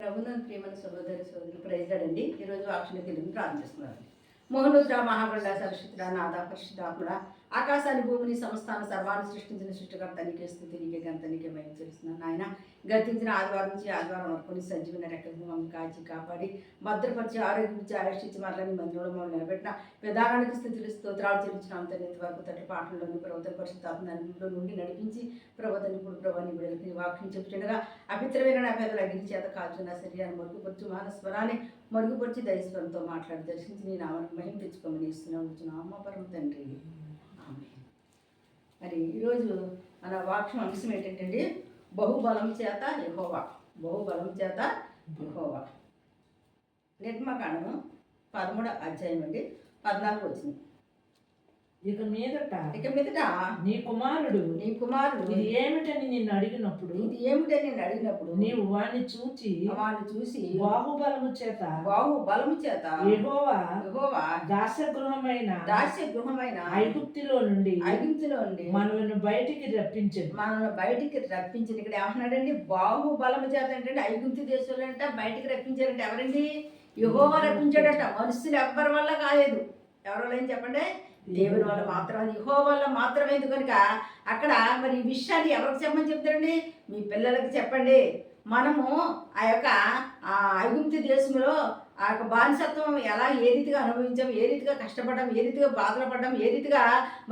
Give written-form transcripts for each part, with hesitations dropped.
ప్రభుత్వం ప్రియమైన సోదరులు ప్రైజ్లాడండి. ఈరోజు వాక్షణ తెలుగుని ప్రారంభిస్తున్నారు. మోహనుద్ర మహాగండ సరస్వతిరా నాథ పరిశుద్ధాత్మడ ఆకాశాన్ని భూమిని సంస్థాన సర్వాన్ని సృష్టించిన సృష్టికర్త నీకే స్థుతి, నీకే గంత, నీకే మహిమ చెల్లిస్తున్నాను ఆయన. గతించిన ఆదివారం నుంచి ఆదివారం వరకు సజీవన రెక్కలు మమ్మల్ని కాచి కాపాడి భద్రపరిచి ఆరోగ్యించి ఆయుష్టించి మరలని మందిరంలో మమ్మల్ని నిలబెట్టిన విధానానికి స్థితులు స్తోత్రాలు చెల్లించిన అంతర్నేత వరకు తట్టు పాటల్లోని ప్రభుత్వ పరిశుద్ధాత్మ నుండి నడిపించి ప్రభుత్వం ఇప్పుడు ప్రభాని బిడ్డలకి వాక్యం చెప్తుండగా అభిత్రమైన నా పేదలు అగ్ని చేత కాల్చున్న శరీరాన్ని మరుగుపరుచు మానస్వరాన్ని మరుగుపరిచి దైస్వరంతో మాట్లాడి దర్శించి నేను ఆమెకు మహిమ తెచ్చుకోమని ఇస్తున్నాను అమ్మ పరమ తండ్రి. మరి ఈరోజు మన వాక్యం అంశం ఏంటంటే బహుబలం చేత యెహోవా. బహుబలం చేత యెహోవా. నిర్మకాండము 13వ అధ్యాయం అండి 14 వచ్చింది. ఇక మీదట నీ కుమారుడు ఇది ఏమిటని నిన్ను అడిగినప్పుడు నీవు వాణ్ణి చూచి బాహుబలము చేత యెహోవా దాస్యగృహమైన ఐగుప్తులో నుండి మనల్ని బయటికి రప్పించింది. ఇక్కడ ఏమన్నాడండి? బాహుబలము చేత అంటే ఐగుప్తు దేశంలో అంటే బయటికి రప్పించారంటే ఎవరండి? యెహోవా రప్పించాడట. మనుషులు ఎవ్వరి వల్ల కాలేదు. ఎవరి వల్ల ఏం చెప్పండి? దేవుని వల్ల మాత్రం, యెహోవా వల్ల మాత్రమే. కనుక అక్కడ మరి ఈ విషయాన్ని ఎవరికి చెప్పమని చెప్తారండి? మీ పిల్లలకి చెప్పండి. మనము ఆ యొక్క ఐగుప్తు దేశంలో ఆ యొక్క బానిసత్వం ఏ రీతిగా అనుభవించాం, ఏ రీతిగా కష్టపడ్డాం, ఏ రీతిగా బాధలు పడ్డాం, ఏ రీతిగా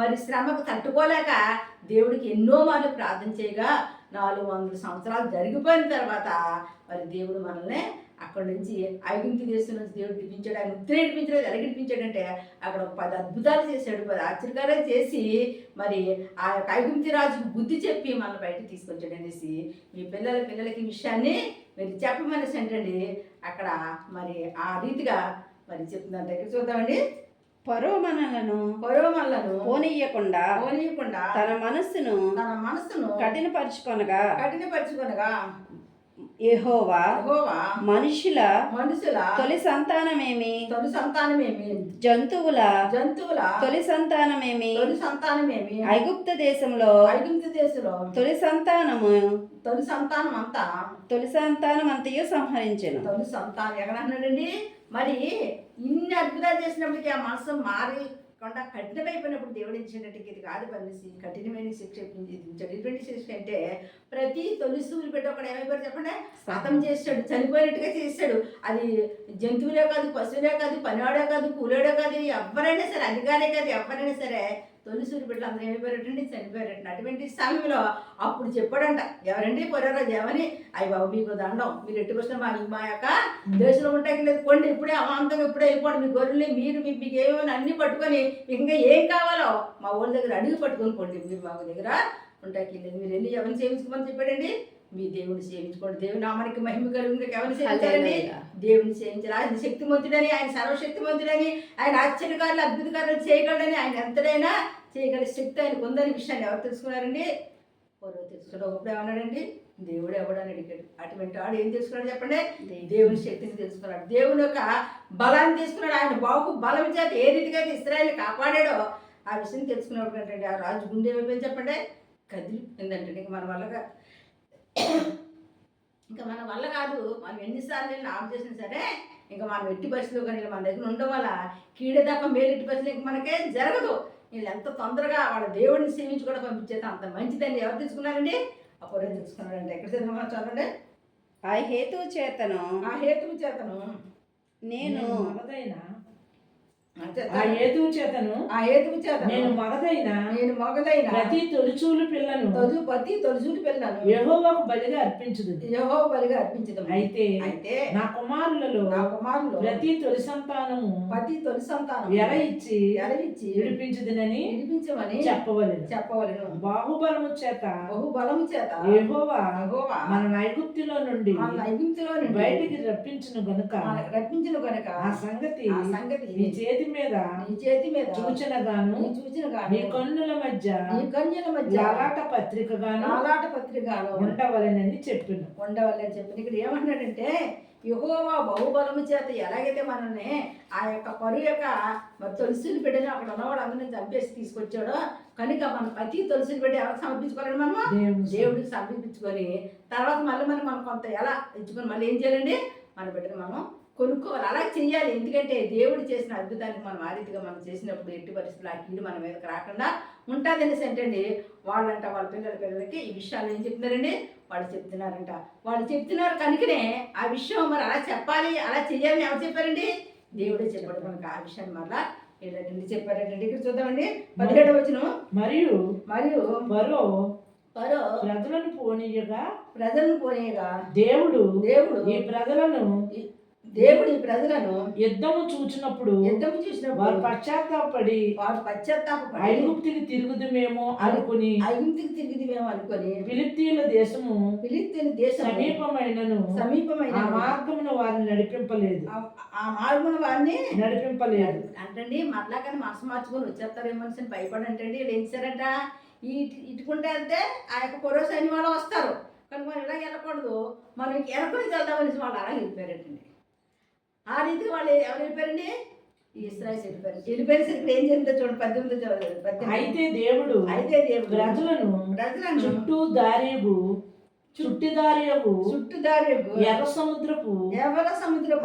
మరి శ్రమకు తట్టుకోలేక దేవుడికి ఎన్నో మార్లు ప్రార్థన చేయగా 400 సంవత్సరాలు జరిగిపోయిన తర్వాత మరి దేవుడు మనల్ని అక్కడ నుంచి ఐగుప్తు దేశం నుంచి దేవుడు విడిపించాడు. ఆయన ఉత్తరే విడిపించాడు. ఎలా విడిపించాడంటే అక్కడ 10 అద్భుతాలు చేశాడు, 10 ఆశ్చర్యకారాలు చేసి మరి ఆ యొక్క ఐగుప్తు రాజుకు బుద్ధి చెప్పి మనల్ని బయటకు తీసుకొచ్చాడు అనేసి మీ పిల్లలకి విషయాన్ని మీరు చెప్పమనేసి ఏంటండి అక్కడ మరి ఆ రీతిగా మరి చెప్తుందంటే ఇక్కడ చూద్దామండి. ఫరో మనలను పోనీయకుండా తన మనస్సును కఠినపరుచుకొనగా యెహోవా మనుషుల తొలి సంతానమేమి జంతువుల తొలి సంతానమేమి ఐగుప్తు దేశంలో తొలి సంతానమంతయు సంహరించెను. తొలి సంతానం ఎక్కడన్నాడండి? మరి ఇన్ని అద్భుతాలు చేసినప్పటికీ ఆ మనసు మారకుండా కఠినమైపోయినప్పుడు దేవుడు ఇచ్చినట్టు ఇది కాదు పనిసి కఠినమైన శిక్ష విధించాడు. ఎటువంటి శిక్ష అంటే ప్రతి తొలిసూలు పెట్టి ఒకడు ఏమైపోయారు చెప్పండి? హతం చేశాడు, చనిపోయినట్టుగా చేశాడు. అది జంతువులే కాదు, పశువులే కాదు, పనివాడే కాదు, కూలోడే కాదు, ఎవరైనా సరే, అధికారే కాదు, ఎవరైనా సరే తొలిసూరు బిడ్డలు అందరూ ఏమైపోయారటండి? చనిపోయారటండి. అటువంటి సమయంలో అప్పుడు చెప్పాడంట, ఎవరండి? పొరరాజు ఏమని? అయ్యి బాబు మీకు దండం, మీరు ఎట్టి వచ్చిన మా యొక్క దేశంలో ఉంటాయి లేదు కొండి, ఇప్పుడే అమాంతంగా ఇప్పుడే అయిపోండి. మీ గొర్రెల్ని మీరు మీకు ఏమైనా అన్ని పట్టుకొని ఇంకా ఏం కావాలో మా ఊళ్ళ దగ్గర అడిగి పట్టుకొని పోండి. మీరు మా దగ్గర ఉంటాయి లేదు, మీరు వెళ్ళి ఎవరిని సేవించుకోమని చెప్పాడండి? మీ దేవుని సేవించుకోండి. దేవుని నామానికి మహిమ కలుగు. ఎవరిని సేవించాలండి? దేవుని సేవించాలి. ఆయన శక్తిమంతుడని, ఆయన సర్వశక్తిమంతుడని, ఆయన ఆశ్చర్యకారులు అద్భుతకారులు చేయగలడని, ఆయన ఎంతడైనా చేయగల శక్తి ఆయనకు ఉందని విషయాన్ని ఎవరు తెలుసుకున్నారండి? ఎవరో తెలుసుకున్నాడు. ఒకప్పుడు ఏమన్నాడండి? దేవుడు ఎవడని అడిగాడు. అటువంటి వాడు ఏం తెలుసుకున్నాడు చెప్పండి? దేవుని శక్తిని తెలుసుకున్నాడు, దేవుని యొక్క బలాన్ని తీసుకున్నాడు. ఆయన బలం చేత ఏ రీతిగా ఇశ్రాయేలుని కాపాడాడో ఆ విషయం తెలుసుకున్నాడు. అంటే ఆ రాజు గుండె ఏమైపోయింది చెప్పండి? కదిలిపోయిందంటే ఇంకా మన వల్ల కాదు. మనం ఎన్నిసార్లు ఆఫ్ చేసినా సరే ఇంకా మనం ఎట్టి పరిస్థితులు కానీ మన దగ్గర ఉండడం వల్ల కీడే తప్ప మేలు ఎట్టి పరిస్థితులు ఇంకా మనకే జరగదు. వీళ్ళు ఎంత తొందరగా వాళ్ళ దేవుడిని సేవించుకోవడం పంపించేది అంత మంచిదని ఎవరు తెలుసుకున్నారండి? అప్పుడే తెలుసుకున్నారండి. ఎక్కడ చదివామో చదవండి. ఆ హేతువు చేతను నేను నేను మగదైన ప్రతి తొలిచూలు పిల్లను యెహోవాకు బలిగా అర్పించుదు. అయితే నా కుమారులలో ప్రతి తొలి సంతానము ఎర ఇచ్చి విడిపించుదునని చెప్పవలెను. బాహుబలము చేత యెహోవా మన ఐగుప్తులో నుండి బయటికి రప్పించును గనుక ఆ సంగతి నీ చేతి మీద చూచిన గాను నీ కన్నుల మధ్య లాలాట పత్రిక గాను ఉండవలనని చెప్పిన. ఇక్కడ ఏమంటున్నాడంటే యెహోవా బహుబలము చేత ఎలాగైతే మనల్ని ఆ యొక్క పరువు యొక్క మరి తులసిని బిడ్డని అక్కడ ఉన్నవాడు అందరినీ చంపేసి తీసుకొచ్చాడో కనుక మనం ప్రతి తులసిని బిడ్డ ఎవరికి సమర్పించుకోవాలండి మనము దేవుడికి సమర్పించుకొని తర్వాత మళ్ళీ మనం కొంత ఎలా ఇచ్చుకొని మళ్ళీ ఏం చేయాలండి మన బిడ్డను మనం కొనుక్కోవాలి. అలా చెయ్యాలి. ఎందుకంటే దేవుడు చేసిన అద్భుతానికి మనం ఆ రీతిగా మనం చేసినప్పుడు ఎట్టి పరిస్థితులు ఆ కీడు మన మీదకి రాకుండా ఉంటుంది అనేసి ఏంటండి వాళ్ళంట వాళ్ళ పిల్లలకి ఈ విషయాలు ఏం చెప్తున్నారండి వాళ్ళు చెప్తున్నారు కనుకనే ఆ విషయం మరి అలా చెప్పాలి అలా చెయ్యాలని ఎవరు చెప్పారండి దేవుడే చెప్పాడు మనకు ఆ విషయాన్ని మళ్ళా ఏంటంటే చెప్పారంటే ఇక్కడ చూద్దామండి 17వ వచనం. మరియు ప్రజలను పోనీయగా దేవుడు ఈ ప్రజలను యుద్ధము చూచినప్పుడు వారు పశ్చాత్తాపడి ఐగుప్తికి తిరుగుదుమేమో అనుకుని ఫిలిష్తీయుల దేశము సమీపమైనను ఆ మార్గమును వారిని నడిపింపలేదు అంటండి మరలా కానీ మనసు మార్చుకొని వచ్చేస్తారేమో అని భయపడంటండి వీళ్ళు ఏం చేశారంట ఇటుకుంటే వెళ్తే ఆ యొక్క పొరో సైన్యం వాళ్ళు వస్తారు కానీ మనం ఇలా వెళ్ళకూడదు మనం వెనకొని వెళ్దామనేసి వాళ్ళు అలా వెళ్ళిపోయారంటండి. ఆ రీతికి వాళ్ళు ఎవరు వెళ్ళిపోయారండి ఇశ్రాయేలు వెళ్ళిపోయేసరికి ఏం జరిగిందో చూడండి 18. అయితే దేవుడు ప్రజలను చుట్టుదారియగు ఎర్ర సముద్రపు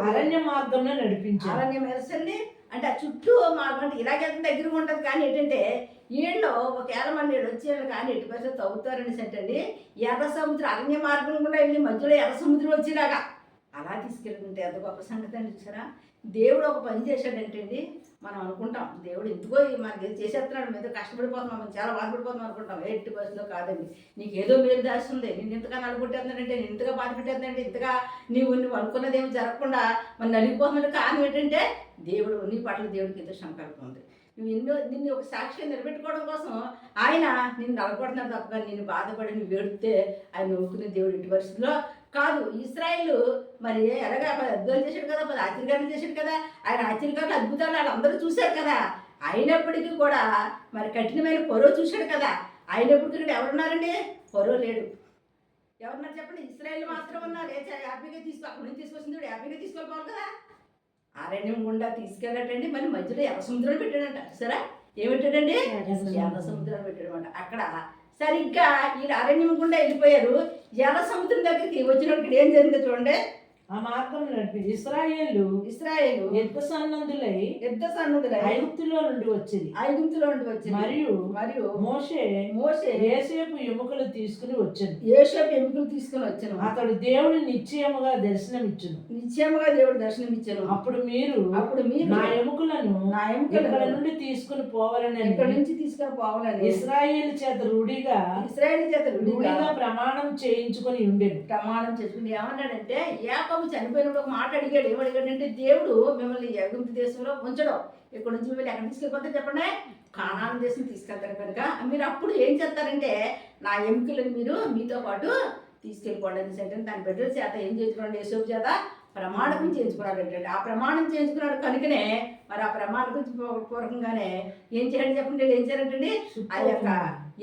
అరణ్య మార్గంలో నడిపించారు. అరణ్యం ఎరసండి అంటే ఆ చుట్టూ మార్గం అంటే ఇలాగెంత దగ్గరగా ఉంటుంది కానీ ఏంటంటే వీళ్ళు ఒకవేళ మన వచ్చి కానీ ఎట్టి పరిస్థితి తవ్వుతారనేసి అంటండి ఎర్ర సముద్రం అరణ్య మార్గం కూడా వెళ్ళి మధ్యలో ఎర్ర సముద్రం వచ్చేలాగా అలా తీసుకెళ్తుంటే ఎంత గొప్ప సంగతి అండి. చూసారా దేవుడు ఒక పని చేశాడంటండి. మనం అనుకుంటాం దేవుడు ఎందుకో మనకి చేసేస్తున్నాడు మీద కష్టపడిపోతున్నాం మనం చాలా బాధపడిపోతున్నాం అనుకుంటాం. ఎట్టి బస్సులో కాదండి నీకు ఏదో మేలు దాస్తుంది నేను ఇంతగా నలుగుట్టేస్తున్నాడంటే నేను ఇంతగా బాధ పెట్టేస్తున్నాడంటే ఇంతగా నువ్వు అనుకున్నదేమో జరగకుండా మనం నలిగిపోతున్నాడు. కారణం ఏంటంటే దేవుడు నీ పట్ల దేవుడికి ఎంతో సంకల్పం ఉంది. నిన్ను ఒక సాక్షిగా నిలబెట్టుకోవడం కోసం ఆయన నిన్ను నలగొడుతున్నాడు తప్ప నిన్ను బాధపడి నువ్వు వేడితే ఆయన నవ్వుకునే దేవుడు ఎట్టి పరిస్థితిలో కాదు. ఇశ్రాయేలు మరి ఎలాగా 10 అద్భుతాలు చేశాడు కదా 10 ఆశ్చర్యకారులు చేశాడు కదా ఆయన ఆశ్చర్యకారులు అద్భుతాలు వాళ్ళందరూ చూశారు కదా. అయినప్పటికీ కూడా మరి కఠినమైన పొరో చూశాడు కదా. అయినప్పటికీ ఇక్కడ ఎవరున్నారండి పొరో లేడు. ఎవరున్నారు చెప్పండి ఇశ్రాయేలు మాత్రం ఉన్నారు. హ్యాపీగా అక్కడి నుంచి తీసుకొచ్చింది హ్యాపీగా తీసుకెళ్ళిపోవాలి కదా. అరణ్యం గుండా తీసుకెళ్ళటండి మళ్ళీ మధ్యలో ఎర్ర సముద్రం పెట్టాడంట. సరే ఏమిట్టాడండి ఎర్ర సముద్రం పెట్టాడనమాట. అక్కడ సరిగ్గా వీళ్ళు అరణ్యం గుండా వెళ్ళిపోయారు. ఎర్ర సముద్రం దగ్గరికి వచ్చినప్పుడు ఏం జరిగిందో చూడండి. ఆ మార్గం నడిపి ఇశ్రాయేలు యుద్ధ సన్నద్ధులై ఐగుప్తులో నుండి వచ్చింది మరియు మోషే యోసేపు ఎముకలు తీసుకుని వచ్చాను. అతడు దేవుడు నిశ్చయముగా దేవుడు దర్శనం ఇచ్చాను. అప్పుడు మీరు నా ఎముకలను ఇక్కడ నుండి తీసుకుని పోవాలని ఇశ్రాయేలు చేత రూఢిగా ప్రమాణం చేయించుకొని ఉండేది. ఏమన్నాడంటే యాకోబు చనిపోయినప్పుడు ఒక మాట అడిగాడు. ఏమడిగాడంటే దేవుడు మిమ్మల్ని ఐగుప్తు దేశంలో ఉంచడం ఇక్కడ నుంచి మిమ్మల్ని ఎక్కడ తీసుకెళ్ళిపోతే చెప్పండి కానాను దేశం తీసుకెళ్తారు కనుక మీరు అప్పుడు ఏం చేస్తారంటే నా ఎముకలను మీరు మీతో పాటు తీసుకెళ్ళిపోండి అనేసి అంటే దాని బిడ్డల చేత ఏం చేయించుకున్నాడు యేసోపు చేత ప్రమాణకం చేయించుకున్నాడు అంటే ఆ ప్రమాణం చేయించుకున్నాడు కనుకనే మరి ఆ ప్రమాణకం పూర్వకంగానే ఏం చేయాలి చెప్పండి ఏం చేయాలంటండి ఆ యొక్క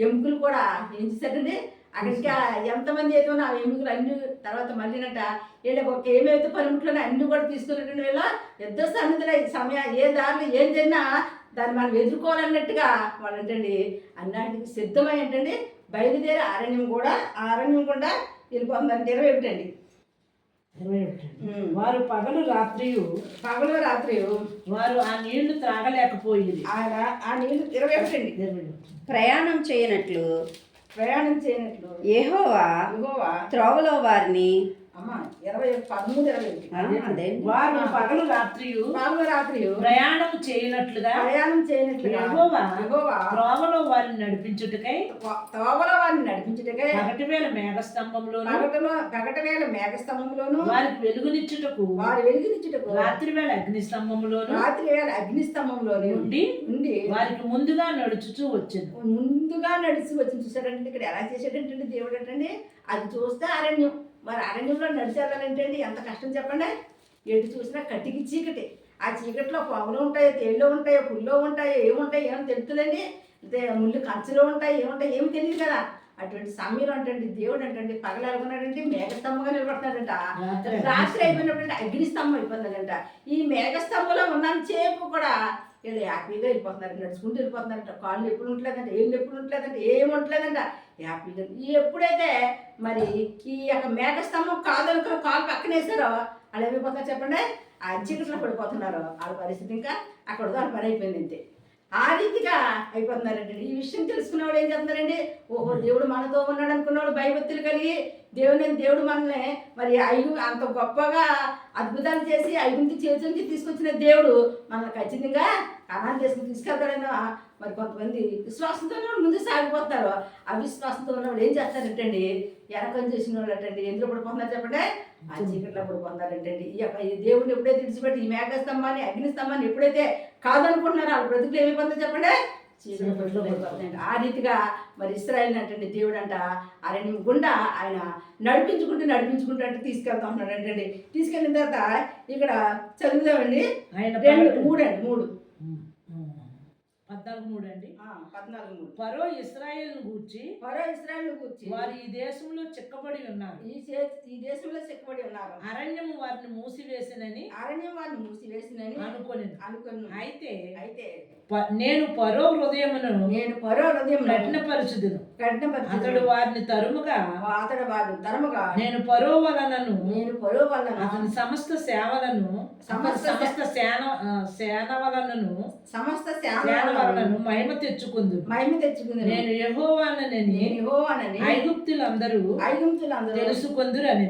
ఎముకలు కూడా ఏం చేశారండి అక్కడికి ఎంతమంది అయితే ఆ ఎముకలు అన్ని తర్వాత మళ్ళీనట వీళ్ళకి ఒక ఏమైతే పనిముట్లు అన్ని కూడా తీసుకున్నటువంటి వీళ్ళ యుద్ధ సన్నిధిలో సమయం ఏ దారిలో ఏం జరిగినా దాన్ని మనం ఎదుర్కోవాలన్నట్టుగా వాళ్ళు ఏంటండి అన్నింటికి సిద్ధమై ఏంటండి బయలుదేరి అరణ్యం కూడా వెళ్ళిపోతుందంటే 21 వారు పగలు రాత్రి వారు ఆ నీళ్లు త్రాగలేకపోయింది. ఆ నీళ్లు 21 ప్రయాణం చేయనట్లు యెహోవా త్రోవలో వారిని వారు పగలు రాత్రి ప్రయాణం చేయనట్లుగా యెహోవా త్రోవలో వారిని నడిపించుటకై పగటివేళ మేఘస్తంభంలోను వారికి వెలుగునిచ్చుటకు రాత్రివేళ అగ్నిస్తంభంలోను ఉండి వారికి ముందుగా నడుచి వచ్చాను. చూసారంటే ఇక్కడ ఎలా చేసాడంటే దేవుడు అంటే అది చూస్తే అరణ్యం మరి అరణ్యంలో నడిచేయాలంటే ఎంత కష్టం చెప్పండి. ఎటు చూసినా కట్టికి చీకటి. ఆ చీకటిలో పొగలు ఉంటాయో తేళ్ళు ఉంటాయో పుల్లో ఉంటాయో ఏముంటాయో ఏమో తెలుస్తుందండి. ముళ్ళు కంచులో ఉంటాయి ఏముంటాయి ఏమి తెలియదు కదా. అటువంటి సమయంలో అంటే దేవుడు అంటే పగలు ఎలాగున్నాడంటే మేఘస్తంభంగా నిలబడుతున్నాడంట. రాత్రి రాత్రి అయిపోయినప్పుడు అగ్నిస్తంభం అయిపోతుందంట. ఈ మేఘస్తంభంలో ఉన్నంతసేపు కూడా వీళ్ళు హ్యాపీగా వెళ్ళిపోతున్నారు, నడుచుకుంటూ వెళ్ళిపోతున్నారంట. కాళ్ళు ఎప్పుడు ఉండలేదంట, ఏం ఎప్పుడు ఉండలేదంట, ఏం ఉండలేదంట, హ్యాపీగా. ఎప్పుడైతే మరి ఈ యొక్క మేఘస్తంభం కాదనుకుని కాలు పక్కన వేసారో వాళ్ళు ఏమైపోతున్నారు చెప్పండి, ఆ చీకట్లో పడిపోతున్నారు. వాళ్ళ పరిస్థితి ఇంకా అక్కడ వాళ్ళ పని అయిపోయింది అంతే. ఆ రీతిగా అయిపోతున్నారండి. ఈ విషయం తెలుసుకున్నవాడు ఏం చేస్తున్నారండి, ఓహో దేవుడు మనతో ఉన్నాడు అనుకున్నవాడు భయభక్తులు కలిగి దేవుడు మనల్ని మరి అంత గొప్పగా అద్భుతాలు చేసి ఐగుప్తు చేతి నుంచి తీసుకొచ్చిన దేవుడు మనల్ని ఖచ్చితంగా కణాలు చేసుకుని తీసుకెళ్తాడైనా మరి కొంతమంది విశ్వాసంతో ముందు సాగిపోతున్నారు. అవిశ్వాసంతో ఉన్నవాడు ఏం చేస్తారంటండి, ఎనకం చేసిన వాళ్ళు అంటండి ఎందులో పడిపోతున్నారు చెప్పండి, ఆ చీకట్లో పడిపోతున్నారంటండి. ఈ దేవుడిని ఎప్పుడైతే విడిచిపెట్టి ఈ మేఘస్తంభాన్ని అగ్నిస్తంభాన్ని ఎప్పుడైతే కాదనుకుంటున్నారో వాళ్ళ బ్రతుకులు ఏమైపోతుంది చెప్పండి, చీకట్లో పడిపోతున్నాయండి. ఆ రీతిగా మరి ఇశ్రాయేలు అంటండి దేవుడు అంట అరణ్యం గుండా ఆయన నడిపించుకుంటూ అంటే తీసుకెళ్తా ఉన్నాడు అంటండి. తీసుకెళ్ళిన తర్వాత ఇక్కడ చదువుదామండి, ఆయన 3 14 అండి. 14 ఫరో ఇశ్రాయేలును గూర్చి వారు ఈ దేశంలో చిక్కబడి ఉన్నారు, ఈ దేశంలో చిక్కబడి ఉన్నారు, అరణ్యం వారిని మూసివేసినని అనుకొని. అయితే నేను ఫరో హృదయమును కఠినపరచుదును, అతడు వారిని తరుముగా నేను ఫరో వలనను అతని సమస్త సేవలను సేన మహిమ తెచ్చుకుందు. నేను యెహోవానని ఐగుప్తులందరూ తెలుసుకుందురు అని.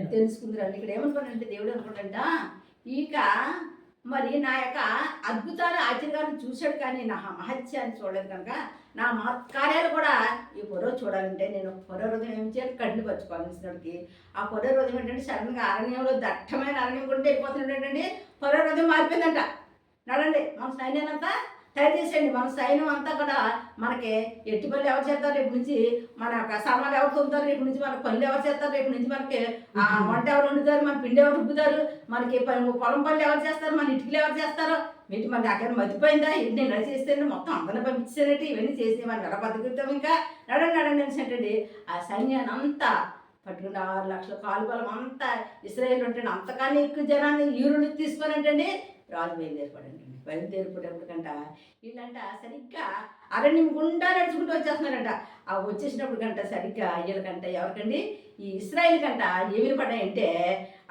ఇక్కడ ఏమనుకోండి దేవుడు అనుకుంటా, ఇక మరి నా యొక్క అద్భుతాలు ఆశ్చర్యాలను చూశాడు కానీ నా మహత్యాన్ని చూడలేదు కనుక నా కార్యాలు కూడా ఈ పొరవ చూడాలంటే నేను పొరవ హృదయం ఏం చేయాలి, కడిని పచ్చుకోవాల్సినడికి. ఆ పొరవ హృదయం ఏంటంటే సడన్గా అరణ్యంలో దట్టమైన అరణ్యం కొంటే వెళ్ళిపోతున్నాడు ఏంటంటే పొరవ హృదయం మారిపోయిందంట. నడండి మన సైన్యాన్నంతా తయారు చేసేయండి. మన సైన్యం అంతా కూడా మనకి ఎట్టి పనులు ఎవరు చేస్తారు రేపు నుంచి, మన సామాన్లు ఎవరు తొమ్ముతారు రేపు నుంచి, మన పనులు ఎవరు చేస్తారు రేపు నుంచి, మనకి వంట ఎవరు వండుతారు, మన పిండి ఎవరు రుబ్బుతారు, మనకి పొలం పనులు ఎవరు చేస్తారు, మన ఇటుకలు ఎవరు చేస్తారు, వీటి మన అక్కడ మర్చిపోయిందా ఇంటి ఇలా చేస్తే మొత్తం అందరిని పంపించారంటే ఇవన్నీ చేసి మనం ఎలా బతుకుతాం ఇంకా నడండి అనేసి ఆ సైన్యాన్ని అంతా పట్టుకుని 6 లక్షల కాలు బలం అంతా ఇశ్రాయేలు ఉంటే అంతకన్నా ఎక్కువ జనాన్ని ఈరుని తీసుకొని అంటండి రాజు బయలుదేరిపోయేటప్పటికంట వీళ్ళంట సరిగ్గా అరణ్యం గుండా నడుచుకుంటూ వచ్చేస్తున్నారంట. ఆ వచ్చేసినప్పుడు కంట సరిగ్గా వీళ్ళకంట ఎవరికండి ఈ ఇశ్రాయేల్ కంట ఏమి పడ్డాయంటే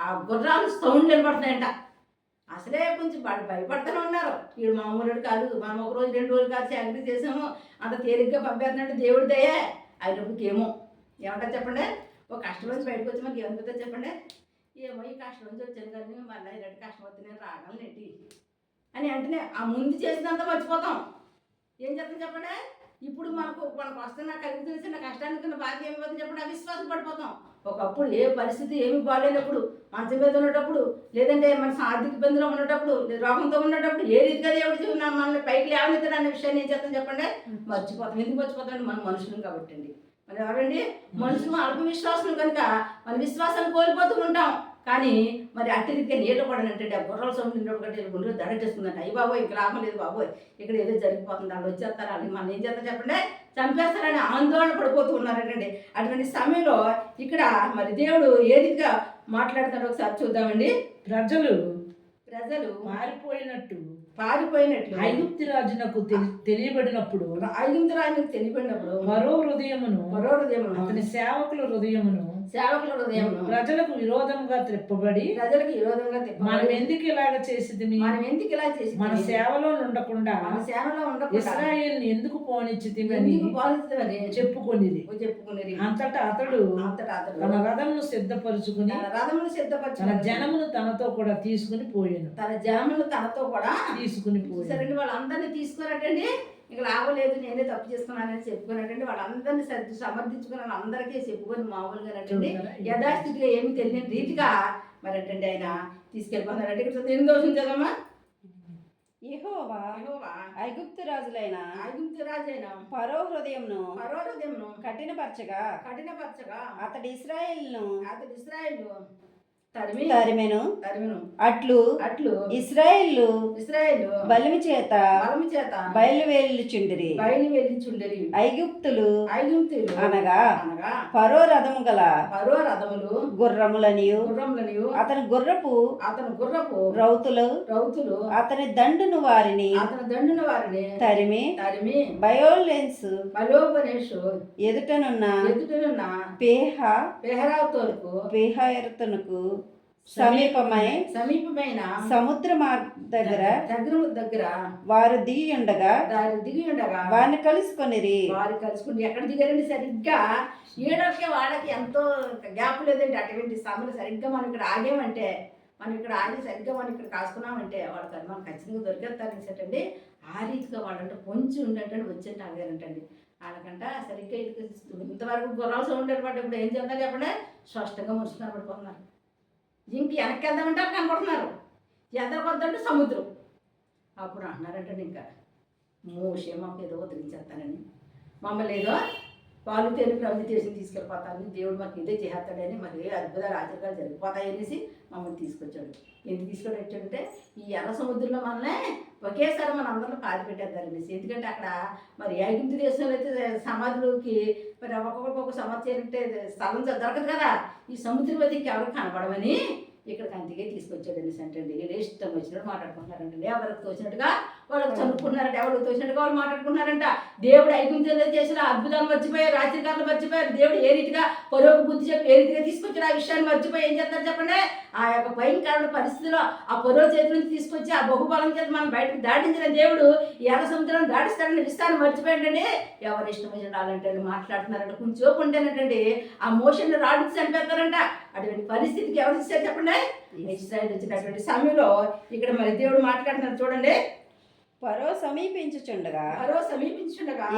ఆ గుర్రాలు సౌండ్లు వినపడుతున్నాయంట. అసలే కొంచెం భయపడుతూనే ఉన్నారు. వీడు మామూలుడు కాదు, మనం 1 రోజు 2 రోజులు కాదు చాకరీ చేసాము అంత తేలిగ్గా పంపేస్తున్నట్టు దేవుడి దయే అయినప్పటికి ఏమంటారు చెప్పండి, ఒక కష్టం నుంచి బయటకు వచ్చి మనకి ఏమనిపిస్తుంది చెప్పండి, ఏమో ఈ కష్టం నుంచి వచ్చాను కానీ మళ్ళీ ఇలాంటి కష్టం వస్తే నేను రాగలనేటి అని అంటేనే ఆ ముందు చేసినంత మర్చిపోతాం. ఏం చేస్తాం చెప్పండి, ఇప్పుడు మనకు వస్తున్న కలిగి కష్టానికి బాధ ఏమైపోతుంది చెప్పండి, అవిశ్వాసం పడిపోతాం. ఒకప్పుడు ఏ పరిస్థితి ఏమి బాగాలేనప్పుడు, మంచం మీద ఉన్నప్పుడు, లేదంటే మన ఆర్థిక ఇబ్బందిలో ఉన్నప్పుడు, రోగంతో ఉన్నప్పుడు ఏ రీతిగా దేవుడు మనల్ని పైకి లేవనెత్తాడు అనే విషయాన్ని ఏం చేస్తాం చెప్పండి, మర్చిపోతాం. ఎందుకు మర్చిపోతాం, మన మనుషులు కాబట్టి అండి. మరి ఎవరండి మనుషులు అల్ప విశ్వాసం కనుక మన విశ్వాసాన్ని కోల్పోతూ ఉంటాం. కానీ మరి అట్టి రీతిగా నీళ్ళు కూడా అంటే ఆ గుర్రాల సౌండ్ కంటే గుండెలు దడటేస్తుందంట. అయ్యి బాబోయ్ ఇక్కడ లాభం లేదు బాబోయ్, ఇక్కడ ఏదో జరిగిపోతుంది, వాళ్ళు వచ్చేస్తారు, వాళ్ళు మనం ఏం చేస్తారు చెప్పండి, చంపేస్తారని ఆందోళన పడిపోతూ ఉన్నారంటండి. అటువంటి సమయంలో ఇక్కడ మరి దేవుడు ఏ రీతిగా మాట్లాడుతాడో ఒకసారి చూద్దామండి. ప్రజలు పారిపోయినట్లు ఐగుప్తు రాజునకు తెలియబడినప్పుడు మరో హృదయమును అతని సేవకుల హృదయమును ప్రజలకు విరోధంగా త్రిప్పబడి మనం ఎందుకు ఇలాగ చేసిదిమి, మన సేవలో ఉండకుండా ఇశ్రాయేలుని ఎందుకు పోనిచ్చితిమి అని చెప్పుకొనిది. అంతటా అతడు తన రథమును సిద్ధపరుచుకుని తన జనమును తనతో కూడా తీసుకుని పోయాను. సరే వాళ్ళందరినీ తీసుకున్నట్టండి, ఇక లాభం లేదు నేనే తప్పు చేసుకున్నానని చెప్పుకున్నట్టండి. వాళ్ళందరినీ సమర్థించుకుని అందరికీ చెప్పుకొని మామూలుగా నటండి యథాస్థితిగా ఏమి తెలియని రీతిగా మరి అంటండి ఆయన తీసుకెళ్ళిపోతున్నారంటే. ఇక్కడ 8వ వచనం చదవమ్మా. యెహోవా ఐగుప్తు రాజైన ఫరో హృదయమును కఠినపరచగా అతడు ఇశ్రాయేలు తరిమెను. తరిమెను. అట్లు అట్లు ఇశ్రాయేలు బలిమి చేత బయలువెళ్ళుచుండిరి. ఐగుప్తులు అనగా ఫరో రథము గల గుర్రములనియు అతని గుర్రపు రౌతులు అతని దండును వారిని తరిమి బయోలెన్స్ ఎదుటనున్న పేహెరతునకు సమీపమైన సముద్ర దగ్గర వారు దిగియుండగా వారిని కలుసుకొనిరి. ఎక్కడ దిగారండి? సరిగ్గా ఈడొకే వాళ్ళకి ఎంతో గ్యాప్ లేదండి. అటువంటి సమయం సరిగ్గా మనం ఇక్కడ ఆగేమంటే, మనం ఇక్కడ ఆగి సరిగ్గా మనం ఇక్కడ కాసుకున్నామంటే వాళ్ళకి అది మనం ఖచ్చితంగా దొరికేస్తారనిసండి. ఆ రీతిగా వాళ్ళంటే కొంచెం ఉండేటండి వచ్చేట్టు ఆగారంటండి. వాళ్ళకంట సరిగ్గా ఇంతవరకు గుర్రాలు సౌండ్ అనమాట. ఇప్పుడు ఏం చేద్దాం చెప్పండి, స్పష్టంగా మురుస్తున్నారు పడిపోతున్నారు. ఇంక వెనక్కి వెళ్దామంటే కనపడుతున్నారు, ఎదరికి వద్దంటే సముద్రం. అప్పుడు అంటున్నారంటే ఇంకా మోషే మాకు ఏదో వదిలించేస్తానని, మమ్మల్ని ఏదో పాలు తేలి ప్రవృత్తి చేసి తీసుకెళ్ళిపోతానని, దేవుడు మాకు ఇదే చేస్తాడని, మాకు ఏ అద్భుతాలు ఆశ్చర్యాలు జరిగిపోతాయనేసి మమ్మల్ని తీసుకొచ్చాడు. ఎందుకు తీసుకొని వచ్చాడంటే ఈ ఎర్ర సముద్రంలో మనల్ని ఒకేసారి మన అందరిలో పాతి పెట్టేద్దారనేసి. ఎందుకంటే అక్కడ మరి ఐగుప్తు దేశంలో అయితే సమాధిలోకి మరి ఒక్కొక్క సమాధి చేయాలంటే స్థలం దొరకదు కదా. ఈ సముద్రం అయితే ఇంకెవరికి కనపడమని ఇక్కడికి అంతకే తీసుకొచ్చాడు అనేసి అంటండి. ఇష్టం వచ్చినట్టు మాట్లాడుకుంటున్నారంటండి. ఎవరికి తోచినట్టుగా వాళ్ళకి చదువుకున్నారంట, ఎవరికి తోచినట్టుగా వాళ్ళు మాట్లాడుకున్నారంట. దేవుడు ఐగుప్తులో చేసిన అద్భుతాలు మర్చిపోయారు, రాత్రికారులు మర్చిపోయారు. దేవుడు ఏ రీతిగా పొరోకు బుద్ధి చెప్పి ఏ రీతిగా తీసుకొచ్చారు ఆ విషయాన్ని మర్చిపోయి ఏం చేస్తారు చెప్పండి. ఆ యొక్క భయంకరమైన పరిస్థితిలో ఆ పొరో చేతి నుంచి తీసుకొచ్చి ఆ బహుబలం చేత మనం బయటకు దాటించిన దేవుడు ఎర్ర సముద్రాన్ని దాటిస్తాడని విస్తాన్ని మర్చిపోయిందండి. ఎవరు ఇష్టం వచ్చిన వాళ్ళంటే మాట్లాడుతున్నారంట. కొంచెం చూపు ఉంటేనంటండి ఆ మోషన్ రాడ్కి చనిపోతారంట. అటువంటి పరిస్థితికి ఎవరు ఇస్తారు చెప్పండి. ఇశ్రాయేలు వచ్చినటువంటి సమయంలో ఇక్కడ మరి దేవుడు మాట్లాడుతున్నారు చూడండి. ఫరో సమీపించుచుండగా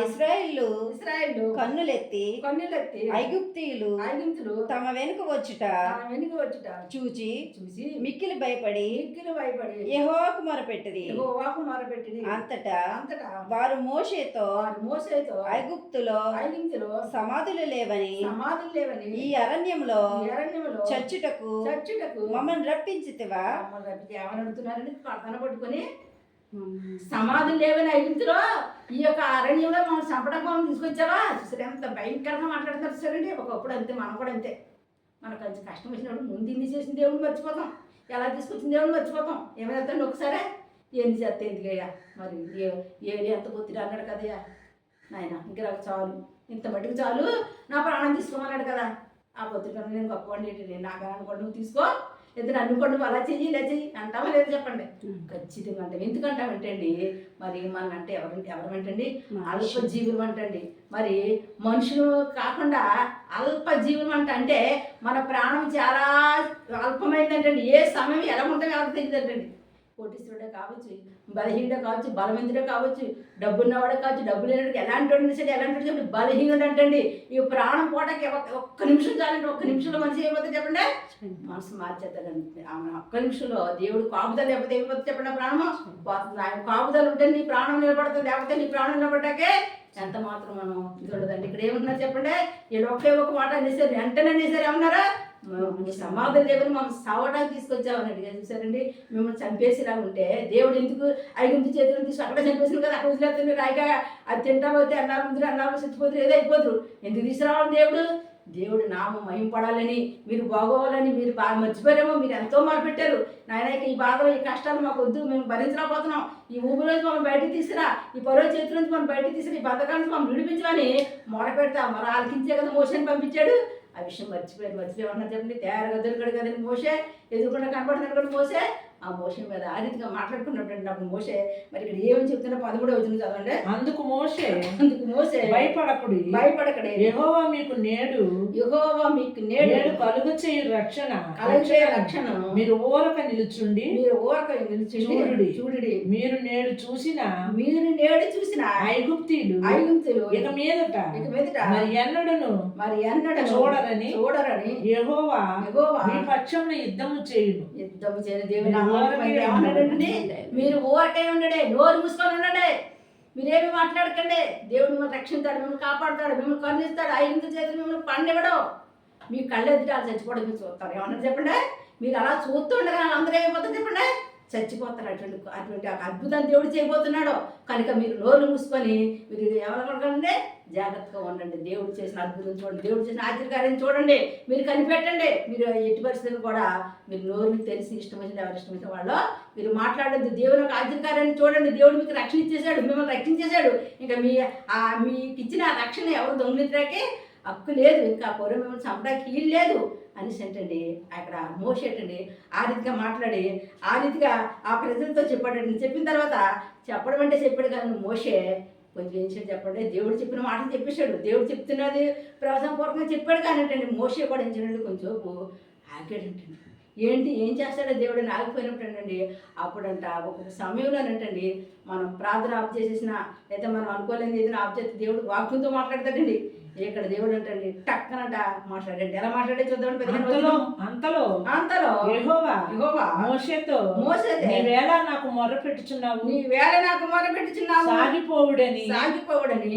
ఇశ్రాయేలు కన్నులెత్తి ఐగుప్తీయులు తమ వెనుక వచ్చుట చూచి మిక్కిలి భయపడి యెహోవాకు మొరపెట్టిరి. అంతటా వారు మోషేతో ఐగుప్తులో సమాధులు లేవని ఈ అరణ్యంలో చచ్చుటకు మమ్మల్ని రప్పించితివా? పట్టుకొని సమాధులు లేవని ఐగుప్తులో ఈ యొక్క అరణ్యంలో మనం చంపడం మనం తీసుకొచ్చావా? చూసారు ఎంత భయంకరంగా మాట్లాడుతున్నారు. సరేండి ఒకప్పుడు అంతే, మనం కూడా అంతే. మనకు కొంచెం కష్టం వచ్చినప్పుడు ముందు ఇన్ని చేసిన దేవుడిని మర్చిపోతాం, ఎలా తీసుకొచ్చిన దేవుడిని మర్చిపోతాం. ఏమైనా ఒకసారి ఏంది చేస్తే ఎందుకయ్యా మరి ఏది ఎంత పొత్తిడి అన్నాడు కదయ్యా నాయన, ఇంక నాకు చాలు, ఇంత మటుకు చాలు, నా ప్రాణం తీసుకోమన్నాడు కదా. ఆ పొత్తిడి నేను గొప్పవాడిని ఏంటి, నేను నాకు అనుకోండి, నువ్వు తీసుకో, ఎందుకు అనుకోండి, నువ్వు అలా చెయ్యి ఇలా చెయ్యి అంటామా లేదు చెప్పండి. ఖచ్చితంగా అంటాం. ఎందుకంటామంటే అండి మరి మన అంటే ఎవరంటండి అల్ప జీవులు అంటండి. మరి మనుషులు కాకుండా అల్ప జీవులు అంటే మన ప్రాణం చాలా అల్పమైందంటండి. ఏ సమయం ఎలా ఉంటుందో ఎవరికి తెలియదంటండి. కోటీశ్వరుడే కావచ్చు, బలహీనుడే కావచ్చు, బలవంతుడే కావచ్చు, డబ్బున్నవాడే కావచ్చు, డబ్బు లేనివాడికి ఎలాంటి వాడిని సరే ఎలాంటి చెప్పండి బలహీనుడు అంటండి. ఈ ప్రాణం పోటానికి ఒక్క నిమిషం చాలండి. ఒక్క నిమిషంలో మనిషి ఏమైతే చెప్పండి మనసు మార్చేస్తాడండి. ఆమె ఒక్క నిమిషంలో దేవుడు కాపుదలు లేకపోతే ఏమైపోతే చెప్పండి ప్రాణం పోతుంది. ఆయన కాపుదలు ఉంటే నీ ప్రాణం నిలబడుతుంది, లేకపోతే నీ ప్రాణం నిలబడ్డాకే ఎంత మాత్రం మనం ఇది ఉండదండి. ఇక్కడ ఏమున్నారు చెప్పండి, వీళ్ళు ఒకే ఒక మాట అనేసారు, వెంటనే అనేసారు. ఏమన్నారా, సమాధులు లేవని మమ్మల్ని సావడానికి తీసుకొచ్చామని అడిగారు. చూసారండి, మిమ్మల్ని చంపేసిలా ఉంటే దేవుడు ఎందుకు ఐగుప్తు చేతులను తీసుకు అక్కడ చంపేసింది కదా, అక్కడ వదిలేస్తుంది రాయిగా అది తింటాపోతే అన్నారు ముందు అన్నారు చచ్చిపోతారు ఏదో అయిపోతారు. ఎందుకు తీసుకురావాలి దేవుడు? దేవుడు నామం మహింపడాలని, మీరు బాగోవాలని. మీరు బాగా మర్చిపోయారేమో, మీరు ఎంతో మొరపెట్టారు, నాయన ఈ బాధలు ఈ కష్టాలు మాకు వద్దు, మేము భరించలేకపోతున్నాం, ఈ ఊబిలోంచి మమ్మల్ని బయటకు తీసుకురా, ఈ పరో చేతుల నుంచి మనం బయటకు తీసుకురా, ఈ బతకాల నుంచి మమ్మల్ని విడిపించమని మొరపెడతా మరి ఆలకించే కదా మోషని పంపించాడు. ఆ విషయం మర్చిపోయామన్నా చెప్పండి. తయారుగా దొరికాడు కదండి మోషే, ఎదురుకుండా కనపడుతున్నాడు కదా మోషే. ఆ మోషే మీద ఆ రీతిగా మాట్లాడుకున్నప్పుడు అప్పుడు మోషే మరి ఇక్కడ ఏమని చెప్తున్నా 13వ వచనం చదవండి. అందుకు మోషే భయపడకడే యెహోవా మీకు నేడు కలుగ చేయు రక్షణ మీరు ఊరక నిలుచుండి చూడుడి. మీరు నేడు చూసిన ఐగుప్తీయులు ఇక మీదట మరి ఎన్నడను చూడరని యెహోవా మీ పక్షంలో యుద్ధము చేయను. దేవుని మీరు ఊరకై ఉండడే, నోరు మూసుకొని ఉండడే, మీరేమి మాట్లాడకండి. దేవుడు మిమ్మల్ని రక్షిస్తాడు, మిమ్మల్ని కాపాడుతాడు, మిమ్మల్ని కరుణిస్తాడు. ఐదు చేతులు మిమ్మల్ని పండివ్వడం, మీ కళ్ళెదుట చచ్చిపోవడం మీరు చూస్తారు. ఏమన్నా చెప్పండి, మీరు అలా చూస్తుండగా అందరూ ఏమైపోతుంది చెప్పండి, చచ్చిపోతారు. అటువంటి ఒక అద్భుతాన్ని దేవుడు చేయబోతున్నాడు కనుక మీరు నోరు మూసుకొని మీరు ఎవరనుకోండి జాగ్రత్తగా ఉండండి. దేవుడు చేసిన అద్భుతం చూడండి, దేవుడు చేసిన ఆశ్చర్యకార్యం చూడండి, మీరు కనిపెట్టండి. మీరు ఎట్టి పరిస్థితులు కూడా మీరు నోరుని తెలిసి ఇష్టం వచ్చిన ఎవరు ఇష్టం వచ్చిన వాళ్ళు మీరు మాట్లాడద్దు. దేవుని ఒక ఆశ్చర్యకార్యాన్ని చూడండి. దేవుడు మీకు రక్షణ ఇచ్చేసాడు, మిమ్మల్ని రక్షించేశాడు. ఇంకా మీకు ఇచ్చిన రక్షణ ఎవరు దొంగిలించడానికి హక్కు లేదు, ఇంకా పొరం మిమ్మల్ని చంపడానికి వీలు లేదు అనేసి ఏంటండి అక్కడ మోషే ఏంటండి ఆ రీతిగా మాట్లాడి ఆ రీతిగా ఆ ప్రజలతో చెప్పాడండి. చెప్పిన తర్వాత చెప్పడం అంటే చెప్పాడు కానీ మోషే కొంచెం ఏం చేసి చెప్పండి, దేవుడు చెప్పిన మాటలు చెప్పేశాడు. దేవుడు చెప్తున్నది ప్రవచనపూర్వకంగా చెప్పాడు కానీ ఏంటండి మోషే కూడా ఏం చేయండి కొంచెం ఆగాడంటండి. ఏం చేస్తాడో దేవుడు ఆగిపోయినప్పుడు ఏంటండి అప్పుడంట ఒక్కొక్క సమయంలోనంటండి మనం ప్రార్థన ఆఫ్ చేసేసిన లేదా మనం అనుకోలేని ఏదైనా ఆఫ్ చేస్తే దేవుడు వాక్యంతో మాట్లాడతాడండి. ఇక్కడ దేవుడు అంటండి టక్కనంట మాట్లాడండి. ఎలా మాట్లాడే చూద్దాం. మోషేతో నాకు మొర్ర పెట్టుచున్నావు, సాగిపోవుడని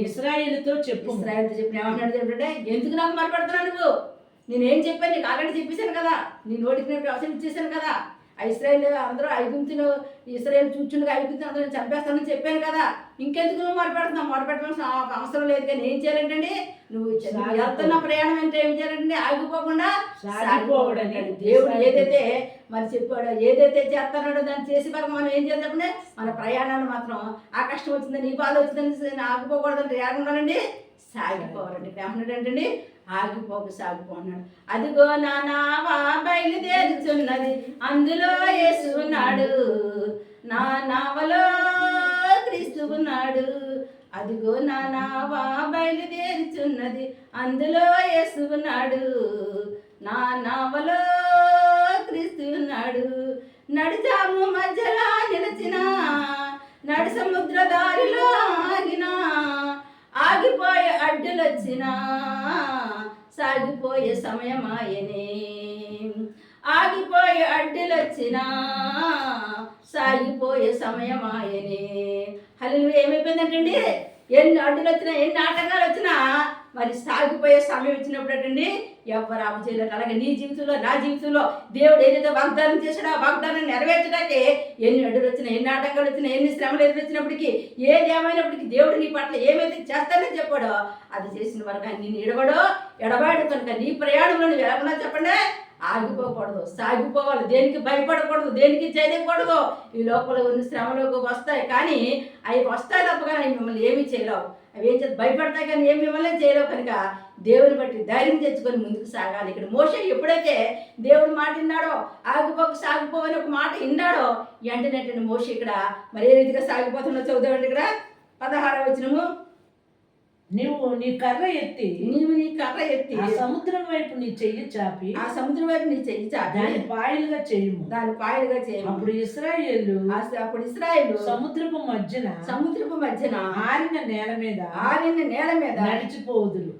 ఇశ్రాయేలుతో చెప్పు. ఇశ్రాయేలుతో చెప్పిన ఏమన్నాడు చెప్పంటే, ఎందుకు నాకు మొర్ర పెడుతున్నావు నువ్వు? నేనేం చెప్పాను నీకు ఆల్రెడీ చెప్పేశాను కదా, నీ నోటికి నేను అవసరం ఇచ్చేసాను కదా. ఆ ఇశ్రాయేల్ అందరూ ఐగుప్తులు ఇశ్రాయేల్ చూచుండగా ఐగుప్తులు అందరూ చంపేస్తానని చెప్పాను కదా, ఇంకెందుకు నువ్వు మొరపెడుతున్నావు? మొరపెట్టవలసిన అవసరం లేదు కానీ ఏం చేయాలంటండి, నువ్వు వెళ్తున్న ప్రయాణం అంటే ఏం చేయాలంటే ఆగిపోకుండా సాగిపోవడండి. దేవుడు ఏదైతే మరి చెప్పాడో ఏదైతే చేస్తున్నాడో దాన్ని చేసి వరకు మనం ఏం చేద్దామంటే మన ప్రయాణాన్ని మాత్రం ఆ కష్టం వచ్చిందని ఈ బాధ వచ్చిందని ఆగిపోకూడదండి, ఏడుండాలండి సాగిపోవాలండి. ఏమన్నాడంటండి ఆగిపోక సాగిపోన్నాడు. అదిగో నా నావా బయలుదేరుచున్నది, అందులో యేసు ఉన్నాడు, నా నావలో క్రీస్తు ఉన్నాడు. అదిగో నా నావా బయలుదేరుచున్నది, అందులో యేసు ఉన్నాడు, నా నావలో క్రీస్తు ఉన్నాడు. నడిచాము మధ్యలో నిలిచిన, నడి సముద్ర దారిలో ఆగినా, ఆగిపోయే అడ్డులొచ్చినా సాగిపోయే సమయమాయనే. ఆగిపోయే అడ్డులొచ్చినా సాగిపోయే సమయమాయనే. హల్లెలూయా. ఏమైపోయిందంటండి, ఎన్ని అడ్డులు వచ్చినా ఎన్ని ఆటంకాలు వచ్చినా మరి సాగిపోయే సమయం వచ్చినప్పుడు అంటండి ఎవరు ఆపు చేయలేరు. అలాగే నీ జీవితంలో నా జీవితంలో దేవుడు ఏదైతే వాగ్దానం చేశాడో ఆ వాగ్దానం నెరవేర్చడానికి ఎన్ని అడ్డులు వచ్చినా ఎన్ని ఆటంకాలు వచ్చినా ఎన్ని శ్రమలు ఎదురొచ్చినప్పటికీ ఏది ఏమైనప్పటికీ దేవుడు నీ పట్ల ఏమైతే చేస్తానని చెప్పాడో అది చేసిన వరకు నేను ఎడబాడు కనుక నీ ప్రయాణంలో నువ్వు ఎలాగన్నా చెప్పండి ఆగిపోకూడదు, సాగిపోవాలి. దేనికి భయపడకూడదు, దేనికి చేయకూడదు. ఈ లోపల ఉన్న శ్రమలోకి వస్తాయి కానీ అవి వస్తాయి తప్ప కానీ అవి మిమ్మల్ని ఏమీ చేయలేవు. అవి ఏం చేసి భయపడతాయి కానీ ఏమి మిమ్మల్ని చేయలేవు. కనుక దేవుని బట్టి ధైర్యం తెచ్చుకొని ముందుకు సాగాలి. ఇక్కడ మోషే ఎప్పుడైతే దేవుడు మాట విన్నాడో ఆగిపోక సాగిపోవని ఒక మాట విన్నాడో వెంటనే మోషే ఇక్కడ మరి ఏ రీతిగా సాగిపోతున్నా చదువుతామండి. ఇక్కడ 16వ వచనము, నీవు నీ కర్ర ఎత్తి ఆ సముద్రం వైపు నీ చెయ్యి చాపి దాని పాయలుగా చేయుము. అప్పుడు ఇశ్రాయేలు సముద్రపు మధ్యన ఆరిన నేల మీద నడిచిపోదురు.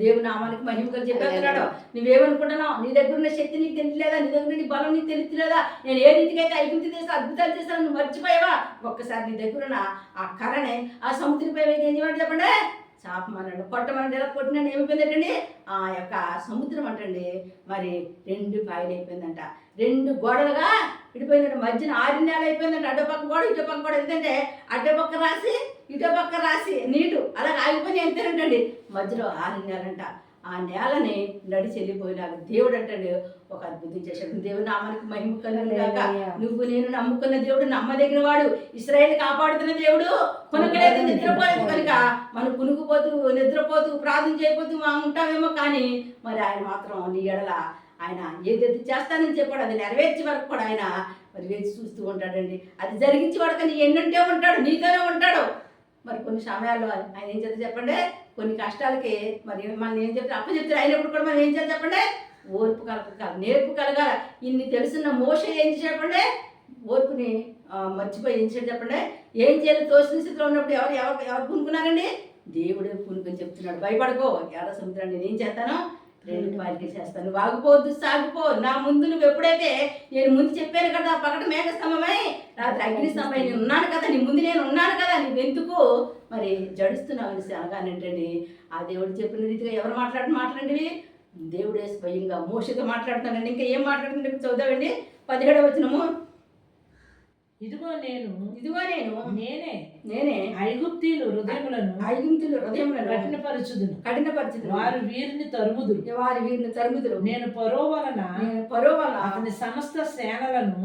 దేవుని నామానికి మహిమగా చెప్పేస్తున్నాడు. నువ్వేమనుకుంటున్నావు? నీ దగ్గర ఉన్న శక్తి నీకు తెలియలేదా? నీ దగ్గర నీ బలం నీకు తెలియలేదా? నేను ఏ రీతికి అయితే ఐగుప్తు చేసి అద్భుతాలు చేశాను నువ్వు మర్చిపోయావా? ఒక్కసారి నీ దగ్గర ఉన్న ఆ కర్రనే ఆ సముద్రంపై ఏం చేయమంటే చెప్పండి చాపమన్నాడు. కొట్టమన్నాడు. ఎలా కొట్టినాడు ఏమైపోయిందంటండి ఆ యొక్క సముద్రం అంటండి మరి 2 పాయలు అయిపోయిందంట, 2 గోడలుగా విడిపోయిందంట. మధ్యన 6 నేల అయిపోయిందంట. అడ్డపక్క గోడ ఇటుపక్క గోడ ఎందుకంటే అడ్డపక్క రాసి ఇటుపక్క రాసి నీటు అలా ఆగిపోయి ఎంతేనంటండి మధ్యలో 6 నేలంట. ఆ నేలని నడిచి వెళ్ళిపోయినాక దేవుడు అంటాడు ఒక అద్భుతం చేశాడు. దేవుడు నామానికి మహిమ కలుగుగాక. నువ్వు నేను నమ్ముకున్న దేవుడు నమ్మదగిన వాడు, ఇశ్రాయేలు కాపాడుతున్న దేవుడు, కొనకలేదు నిద్రపోలేదు కనుక మనం కునుకుపోతూ నిద్రపోతూ ప్రార్థన చేయబోతూ ఉంటామేమో కానీ మరి ఆయన మాత్రం నీ ఎడల ఆయన ఏదైతే చేస్తానని చెప్పాడు అది నెరవేర్చే వరకు కూడా ఆయన మరి వేచి చూస్తూ ఉంటాడండి. అది జరిగించే వరకు నీ ఎన్నుంటే ఉంటాడు, నీతోనే ఉంటాడు. మరి కొన్ని సమయాల్లో ఆయన ఏం చేస్తే చెప్పండి కొన్ని కష్టాలకి మరి మనం ఏం చెప్తే అప్పచెప్తారు అయినప్పుడు కూడా మనం ఏం చేయాలి చెప్పండి ఓర్పు కలగాలి, నేర్పు కలగాలి. ఇన్ని తెలుసున్న మోషే ఏం చెప్పండి ఓర్పుని మర్చిపోయి ఏం చేయాలి చెప్పండి ఏం చేయాలి తోసిన స్థితిలో ఉన్నప్పుడు ఎవరు పూనుకున్నారండి దేవుడే పూనుకొని చెప్తున్నాడు. భయపడుకో ఎర్ర సముద్రాన్ని నేను ఏం చేస్తాను 2 పాయలకి చేస్తాను, వాగిపోవద్దు సాగిపో. నా ముందు నువ్వు ఎప్పుడైతే నేను ముందు చెప్పాను కదా పగట మేఘ స్తంభమై రాత్రి అగ్ని స్తంభమై నేను ఉన్నాను కదా, నీ ముందు నేను ఉన్నాను కదా, నువ్వెందుకు మరి జడుస్తున్నావు అనేసి అనగానంటండి ఆ దేవుడు చెప్పిన రీతిగా ఎవరు మాట్లాడండి దేవుడే స్వయంగా మోషేతో మాట్లాడుతున్నాడండి. ఇంకా ఏం మాట్లాడుతుంటే చదువుదామండి 17వ వచనము. ఇదిగో నేను నేనే ఐగుప్తీయుల హృదయములను కఠినపరచుదును. వారు వీరిని తరుముదురు. నేను ఫరో వలన అతని సమస్త సేనలను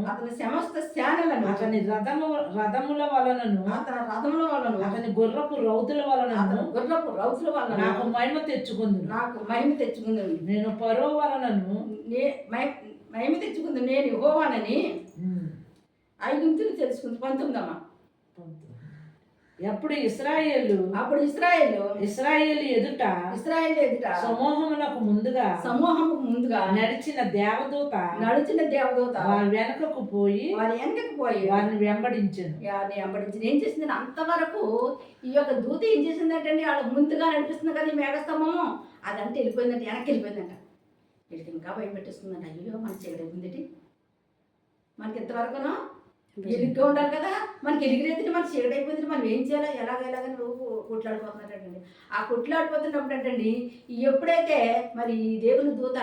అతని రథముల వలనను అతని గుర్రపు రౌతుల వలన నాకు మహిమ తెచ్చుకుందు. నేను ఫరో వలనను మహిమ తెచ్చుకుంది నేను యెహోవానని ఐగుప్తులు తెలుసుకుంది. 19వ. అప్పుడు ఇశ్రాయేలు ఎదుట సమూహములకు ముందుగా నడిచిన దేవదూత వారి వెనకకు పోయి వారిని వెంబడించాను. ఏం చేసింది అంతవరకు ఈ యొక్క దూత ఏం చేసిందంటే వాళ్ళు ముందుగా నడిపిస్తుంది కదా ఈ మేఘస్తంభము, అదంటే వెళ్ళిపోయిందంటే వెనక్కి వెళ్ళిపోయిందంట. వీళ్ళకి ఇంకా భయపెట్టిస్తుందంట. అయ్యో మన చీకటైపోయింది, మనకి ఎంతవరకునో ఎలుగ్గా ఉండాలి కదా, మనకి ఎలిగిరైతే మనకి చీకటి అయిపోతుంది, మనం ఏం చేయాలా ఎలాగని నువ్వు కొట్లాడిపోతున్నాడండి. ఆ కొట్లాడిపోతున్నప్పుడు అంటండి ఎప్పుడైతే మరి దేవుని దూత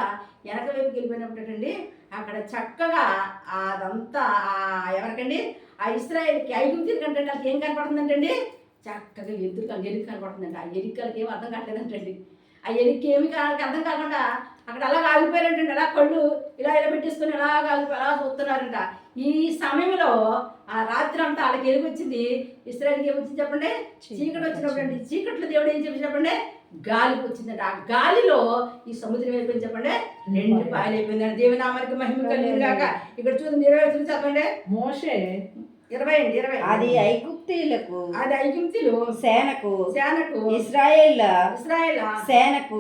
వెనక వైపుకి వెళ్ళిపోయినప్పుడండి అక్కడ చక్కగా అదంతా ఎవరికండి ఆ ఇశ్రాయేలుకి ఐగుప్తీయులకి అంటే వాళ్ళకి ఏం కనపడుతుందంటండి, చక్కగా ఎలుగు కనపడుతుందండి. ఆ ఎలుకలకి ఏం అర్థం కావట్లేదంటండి. ఆ ఎలుగుకి ఏమి అర్థం కాకుండా అక్కడ అలా ఆగిపోయారంటండి. అలా కళ్ళు ఇలా పెట్టేసుకొని అలా చూస్తున్నారంట. ఈ సమయంలో ఆ రాత్రి అంతా వాళ్ళకి ఎలుగు వచ్చింది, ఇశ్రాయేలుకి ఏమొచ్చింది చెప్పండి, చీకటి వచ్చినప్పుడు అండి. చీకట్లో దేవుడు ఏం చెప్పండి, గాలికి వచ్చిందండి. ఆ గాలిలో ఈ సముద్రం అయిపోయింది చెప్పండి, 2 పాయలు అయిపోయిందండి. దేవుని నామానికి మహిమ కలిగింది గాక. ఇక్కడ చూడండి 20 చెప్పండి. మోషే 20 అది ఐగుప్తీయులకు ఐగుప్తీయులు సేనకు ఇశ్రాయేళ్ల సేనకు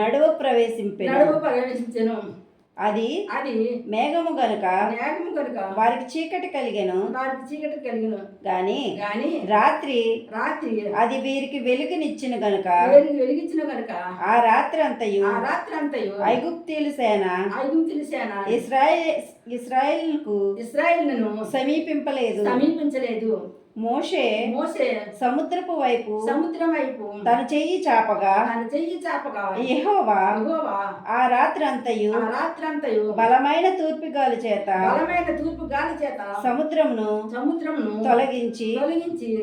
నడువ ప్రవేశించెను. అది మేఘము గనుక వారికి చీకటి కలిగెను గాని రాత్రి అది వీరికి వెలుగునిచ్చిన గనుక ఆ రాత్రి అంతయు ఐగుప్తీయుల సేన ఇశ్రాయేలును సమీపించలేదు. మోషే సముద్రం వైపు తన చెయ్యి చాపగా యెహోవా ఆ రాత్రి అంతయు బలమైన తూర్పు గాలి చేత సముద్రమును తొలగించి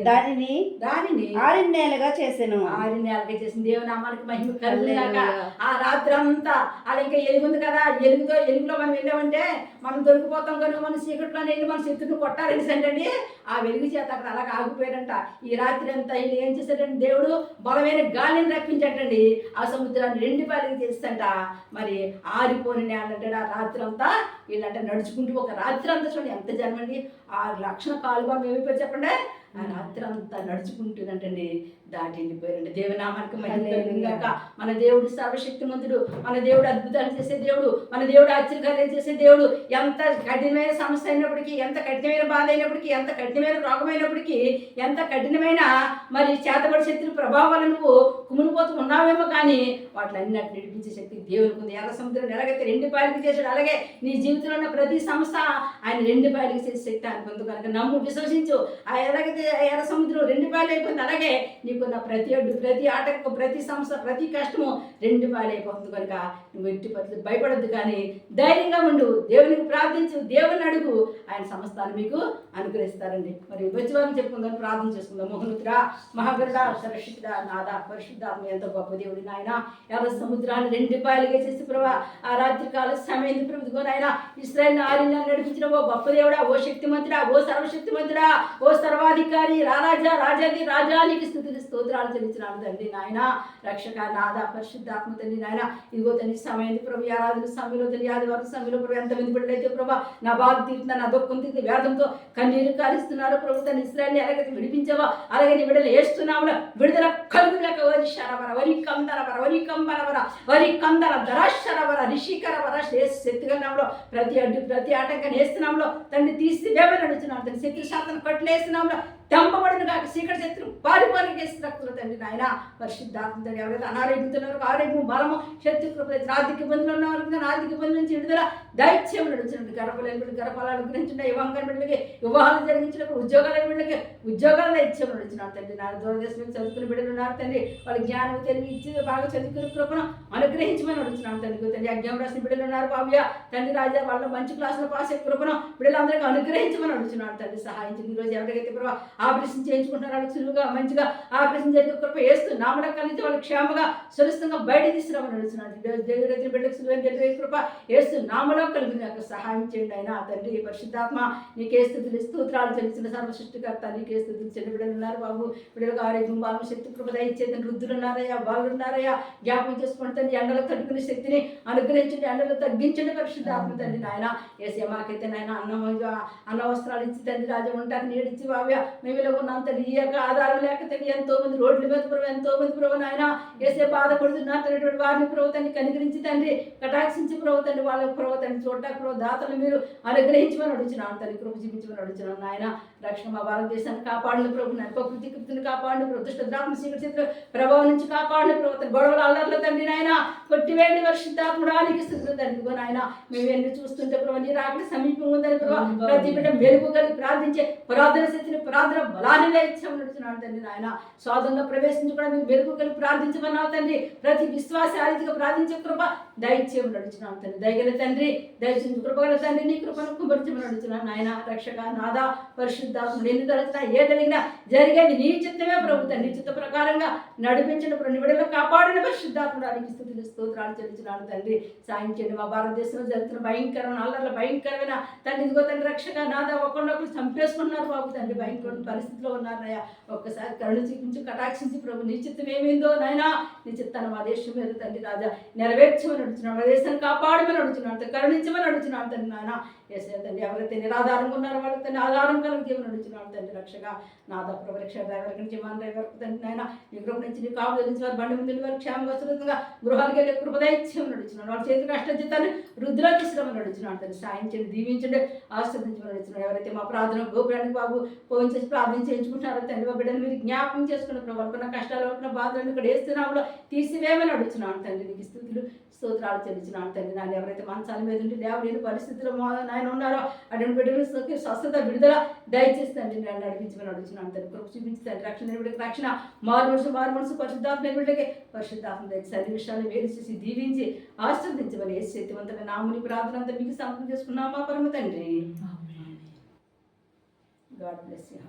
దానిని 6 నెలలుగా చేసెను. దేవునామానికి మహిమ కలుగుగాక. ఆ రాత్రి అంతా అలా ఇంకా ఎలుగుంది కదా, ఎలుగులో మనం వెళ్ళామంటే మనం దొరికిపోతాం కనుక మన చీకట్లో వెళ్ళి మన శత్రువుని కొట్టాలని ఆ వెలుగు చేత అక్కడ అలా ఆగిపోయారంట. ఈ రాత్రి అంతా వీళ్ళు ఏం చేశారంటే దేవుడు బలమైన గాలిని రప్పించటండి, ఆ సముద్రాన్ని 2 పాయలుగా చేస్తాంట. మరి ఆరిపోని నేలంటే ఆ రాత్రి అంతా వీళ్ళంటే నడుచుకుంటూ ఒక రాత్రి అంతా చూడండి ఎంత జన్మండి, 6 లక్షల కాలుగా మేమైపోయి చెప్పండి. ఆ రాత్రి అంతా నడుచుకుంటుందంటండి దాటి వెళ్ళిపోయారండి. దేవునామానికి మహిమ. మన దేవుడు సర్వశక్తిమంతుడు, మన దేవుడు అద్భుతాలు చేసే దేవుడు, మన దేవుడు ఆశ్చర్యకార్యాలు చేసే దేవుడు. ఎంత కఠినమైన సమస్య అయినప్పటికీ, ఎంత కఠినమైన బాధ అయినప్పటికీ, ఎంత కఠినమైన రోగమైనప్పటికీ, ఎంత కఠినమైన మరి చేతబడి శక్తుల ప్రభావాల నువ్వు కుమిలిపోతూ ఉన్నావేమో కానీ వాటిని నడిపించే శక్తి దేవునికి ఉంది. ఎర్ర సముద్రం ఎలాగైతే 2 పాయలుగా చేశాడు అలాగే నీ జీవితంలో ఉన్న ప్రతి సమస్య ఆయన 2 పాయలుగా చేసే శక్తి ఆయన పొందు కనుక నమ్ము, విశ్వసించు. ఆ ఎలాగైతే ఎర్ర సముద్రం 2 పాయలు అయిపోయింది అలాగే నీకున్న ప్రతి అడ్డు, ప్రతి ఆటంకం, ప్రతి సమస్య, ప్రతి కష్టము 2 పాయలు అయిపోతుంది కనుక నువ్వు ఎట్టి పద్ధతి భయపడద్దు కానీ ధైర్యంగా ఉండు, దేవునికి ప్రార్థించు, దేవుని అడుగు, ఆయన సమస్తాన్ని మీకు అనుగ్రహిస్తారండి. మరి వచ్చి వారిని చెప్పుకుందాం, ప్రార్థన చేసుకుందాం. మోహనుతుడా, మహాగరుడా, సరక్షితుడా, నాదా పరిశుద్ధాత్మ ఎంత గొప్ప దేవుడి నాయన. ఎర్ర సముద్రాన్ని 2 పాయలుగా చేసి ప్రభా ఆ రాత్రి కాల సమయం ప్రభుత్వం నాయన ఇశ్రాయేలును 6 నెలలు నడిపించిన ఓ గొప్ప దేవుడా, ఓ శక్తిమంతుడా, ఓ సర్వశక్తిమంతుడా, ఓ సర్వాధికారి, రాజాది రాజానికి స్తోత్రాలు చెల్లించినాను తండ్రి నాయన. రక్షక నాద పరిశుద్ధాత్మ తండ్రి నాయన. ఇదిగో తండ్రి సమయం ప్రభు ఆరాధన సమయంలో తండ్రి ఆదివారం సమయంలో ప్రభు ఎంతమంది బిడ్డలైతే ప్రభా నా బాధ తీరుతున్నా, నా దుఃఖం తీరుతుంది, వేదంతో కన్నీరు కారిస్తున్నారు ప్రభు. తన ఇశ్రాయేలుని ఎలాగైతే విడిపించావో అలాగే నీ బిడ్డలు వేస్తున్నాము విడుదల కలుగుగాక. వరి శరవర వరి కందరవర వరి కంబరవర వరి కందర ధరాశరవర రిషికరవర శక్తిగలంలో ప్రతి అడ్డు, ప్రతి ఆటంకాన్ని వేస్తున్నాంలో తండ్రి తీసి వేవ నడుచున్నాం. తన శక్తి శాతం కట్టులేస్తున్నాంలో తెంపబడిన కాక చీకటి శక్తులు పారిపోయిన రక్తులు తండ్రి నాయన పరిశుద్ధాత్మ తండ్రి ఎవరైతే అనారోగ్యంతో ఉన్నారో ఆరోగ్యం బలము శక్తి కృప ఆర్థిక ఇబ్బందులు ఉన్న వారికి ఆర్థిక ఇబ్బందుల నుంచి విడుదల దైత్యం నడుచుండి గర్భలేని బిడ్డలు గర్భాలు అనుగ్రహించండి యువంగా బిడ్డలకి వివాహాలు జరిగించినప్పుడు ఉద్యోగాల బిడ్డలకి ఉద్యోగాలు దైత్యం నడుచున్నాడు తండ్రి నా దూరదేశం చదువుకునే బిడ్డలు ఉన్నారు తండ్రి వాళ్ళ జ్ఞానం తెలివి ఇచ్చి బాగా చదువుకునే కృపను అనుగ్రహించమని నడుచున్నాను తండ్రి తండ్రి అజ్ఞానం రాసిన బిడ్డలు ఉన్నారు బాబయ్య తండ్రి రాజా వాళ్ళ మంచి క్లాసులో పాస్ అయ్యే కృపను బిడ్డలందరికీ అనుగ్రహించమని నడుచున్నాను తండ్రి సహాయించింది ఈరోజు ఎవరికైతే ప్రభావ ఆపరేషన్ చేయించుకుంటున్నారో వాళ్ళకి సులువుగా మంచిగా ఆపరేషన్ జరిగే కృప వేస్తూ నామడ కలిసి వాళ్ళు క్షేమంగా సురక్షితంగా బయట తీసుకురామని నడుచున్నాను దేవుడి బిడ్డలకు సులువైన జరిగే కృప వేస్తూ నామలో కలిగి నాకు సహాయం చేయండి అయినా తండ్రి పరిశుద్ధాత్మ నీకే స్థుతులు స్తోత్రాలు చెల్లించిన సర్వ సృష్టికర్త నీకే స్థుతులు చెల్లి బిడ్డలు ఉన్నారు బాబు బిడ్డలకు ఆరోగ్యం బాబు శక్తి కృప దయచేది వృద్ధులు ఉన్నారయ్యా వాళ్ళు ఉన్నారయ్యా జ్ఞాపకం చేసుకుంటే ఎండలో తట్టుకునే శక్తిని అనుగ్రహించండి ఎండలో తగ్గించండి పరిశుద్ధాత్మ తండ్రి నాయన ఏసే మాకైతే నాయన అన్న వస్త్రాలు ఇచ్చి తండ్రి రాజా ఉంటారు నీడిచ్చి బావ్య మేము ఇలా ఉన్నాం తండ్రి ఈ యొక్క ఆధారం లేక తండ్రి ఎంతో మంది రోడ్ల మీద ప్రభు ఎంతో మంది ప్రభు నాయన ఏసే బాధపడుతున్నారు తండ్రి వారిని ప్రభు తండ్రి కనికరించి తండ్రి కటాక్షించి ప్రభు తండ్రి వాళ్ళకి ప్రభు తండ్రి చూడటానికి ప్రభు దాతలు మీరు అనుగ్రహించమని అడుగుతున్నాను తండ్రి కృప చూపించమని అడుగుతున్నాను నాయన రక్షణ మా భారతదేశాన్ని కాపాడిన ప్రభు ప్రకృతి కృతిని కాపాడిన ప్రభు దుష్టద్రాత్మ చీకటి ప్రభావం నుంచి కాపాడిన ప్రభు గొడవలు అల్లర్లు తండ్రి నాయన కొట్టివేయండి పరిశుద్ధాత్మడానికి స్థితులు తండ్రి నాయన మేము ఎన్ని చూస్తుంటే ప్రభు నీ రాకడ సమీపం ఉందని ప్రభు ప్రతి బిడ్డ మెరుగు కలిగి ప్రార్థించే ప్రార్థన శక్తిని ప్రార్థన బలాన్ని ఇచ్చామని నడుచున్నాడు తండ్రి నాయన స్వాతంలో ప్రవేశించి కూడా మీరు మెరుగు కలిగి ప్రార్థించమన్నావు తండ్రి ప్రతి విశ్వాస ఆరీతిగా ప్రార్థించే కృప దయచేయమని నడుచున్నాను తండ్రి దయగల తండ్రి దయచేసి కృపగల తండ్రి నీ కృపను కుమర్చమని నడుచున్నాను నాయన రక్షక నాదా పరిశుద్ధాత్ముడు ఎన్ని తరచునా ఏ జరిగినా జరిగేది నీ చిత్తమే ప్రభు తండ్రి చిత్త ప్రకారంగా నడిపించిన రెండు విడలో కాపాడిన పరిశుద్ధాత్ముడానికి స్థుతులు స్తోత్రాలు చెల్లించున్నాను తండ్రి సాయం చేయండి మా భారతదేశంలో జరుగుతున్న భయంకరమైన అల్లర్ల భయంకరమైన తండ్రి ఇదిగో తండ్రి రక్షక నాదా ఒకరినొకరు చంపేసుకున్నారు బాబు తండ్రి భయంకరమైన పరిస్థితిలో ఉన్నారయ్యా ఒక్కసారి కరుణ చూపించి కటాక్షించి ప్రభు నీ చిత్తం ఏమైందో నాయనా నీ చిత్తాన్ని మా దేశం మీద తండ్రి రాజా నెరవేర్చమని అడుగుతున్నాను మా దేశాన్ని కాపాడమని అడుగుతున్నాను కరుణించమని అడుగుతున్నాను తండ్రి నాయన ఎస్ తండ్రి ఎవరైతే నిరాధారంగా ఉన్నారో వాళ్ళకి తండ్రి ఆధారం కలిగిమని అడుగుతున్నాను తండ్రి రక్షగా నాదా ప్రభు రక్ష డ్రైవర్ నుంచి మన డ్రైవర్ తండ్రి నాయన నీ కృప నుంచి నీ కాపు నుంచి వారు బండి ముందు వారు క్షేమంగా సురక్షితంగా గృహాలకు వెళ్ళి కృపదైత్యమని అడుగుతున్నాను వాళ్ళ చేతికి కష్టజితాన్ని వృద్ధిలో తీసుకురామని అడుగుతున్నాను తండ్రి సాయించండి దీవించండి ఆశీర్వదించమని అడుగుతున్నాను ఎవరైతే మా ప్రార్థన గోపురానికి బాబు ఫోన్ చేసి ప్రార్థన చేయించుకుంటున్నారో తండ్రి మా బిడ్డను మీరు జ్ఞాపకం చేసుకున్న ప్రభు వాళ్ళకున్న కష్టాలు వాళ్ళకున్న బాధలను ఇక్కడ వేస్తున్నాములో తీసివేమని అడుగుతున్నాను తండ్రి నీకు స్థుతులు స్తోత్రాలు చెల్లించినాను తండ్రి నాన్న ఎవరైతే మంచాల మీద ఉండి లేవలేని పరిస్థితుల్లో నాయన ఉన్నారో అటువంటి బిడ్డలు స్వస్థత విడుదల దయచేసి తండ్రి నన్ను నడిపించమని అడుగుతున్నాను తండ్రి కృప చూపించి తండ్రి రక్షణ బిడ్డకి రక్షణ మారు మనసు పరిశుద్ధాత్మ బిడ్డకి పరిశుద్ధాత్మ దయచేసి అన్ని విషయాలు వేలు చేసి దీవించి ఆశీర్వదించమని ఏ శక్తివంతమైన నాముని ప్రార్థన అంతా మీకు సమర్పణ చేసుకున్నామా పరమ తండ్రి. God bless you.